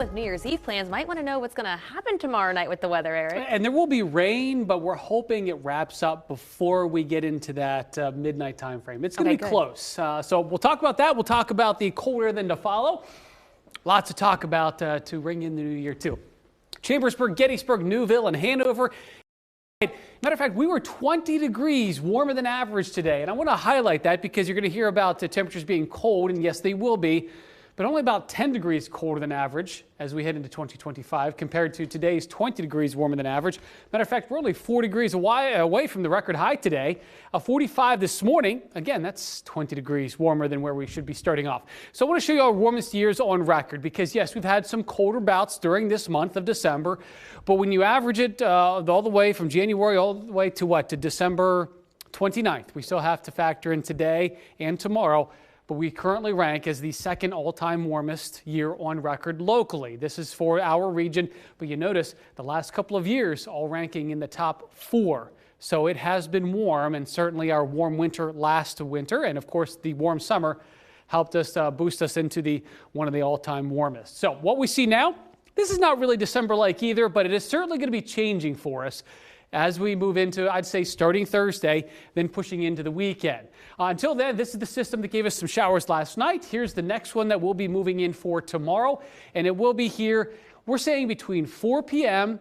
With New Year's Eve plans, might want to know what's going to happen tomorrow night with the weather, Eric. And there will be rain, but we're hoping it wraps up before we get into that midnight time frame. It's going to be close. So we'll talk about that. We'll talk about the cold air then to follow. Lots to talk about to ring in the new year, too. Chambersburg, Gettysburg, Newville, and Hanover. Matter of fact, we were 20 degrees warmer than average today. And I want to highlight that because you're going to hear about the temperatures being cold, and yes, they will be, but only about 10 degrees colder than average as we head into 2025 compared to today's 20 degrees warmer than average. Matter of fact, we're only 4 degrees away from the record high today. 45 this morning. Again, that's 20 degrees warmer than where we should be starting off. So I want to show you our warmest years on record because, yes, we've had some colder bouts during this month of December. But when you average it all the way from January all the way to what? To December 29th. We still have to factor in today and tomorrow. But we currently rank as the second all-time warmest year on record locally. This is for our region, but you notice the last couple of years all ranking in the top 4. So it has been warm, and certainly our warm winter last winter, and of course the warm summer helped us boost us into one of the all-time warmest. So what we see now, this is not really December-like either, but it is certainly going to be changing for us as we move into, I'd say, starting Thursday, then pushing into the weekend. Until then, this is the system that gave us some showers last night. Here's the next one that we'll be moving in for tomorrow, and it will be here, we're saying between 4 p.m.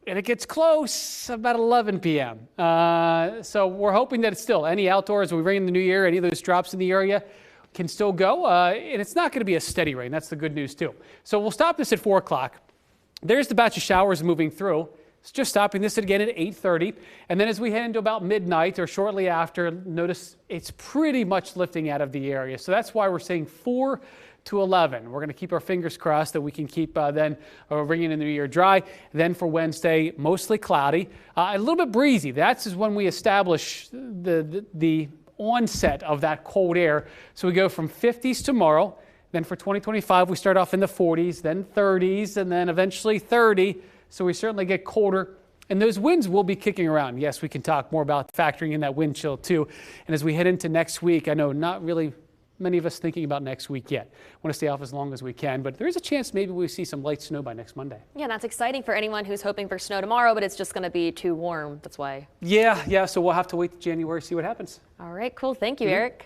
and it gets close about 11 p.m. So we're hoping that it's still any outdoors, we ring in the new year, any of those drops in the area can still go, and it's not going to be a steady rain. That's the good news, too. So we'll stop this at 4 o'clock. There's the batch of showers moving through. It's just stopping this again at 8:30. And then as we head into about midnight or shortly after, notice it's pretty much lifting out of the area. So that's why we're saying 4 to 11. We're going to keep our fingers crossed that we can keep then ringing in the new year dry. Then for Wednesday, mostly cloudy, a little bit breezy. That's when we establish the onset of that cold air. So we go from 50s tomorrow. Then for 2025, we start off in the 40s, then 30s, and then eventually 30. So we certainly get colder, and those winds will be kicking around. Yes, we can talk more about factoring in that wind chill too. And as we head into next week, I know not really many of us thinking about next week yet. Want to stay off as long as we can, but there is a chance maybe we see some light snow by next Monday. Yeah, that's exciting for anyone who's hoping for snow tomorrow, but it's just going to be too warm. That's why. Yeah, so we'll have to wait to January, see what happens. All right, cool. Thank you, Eric.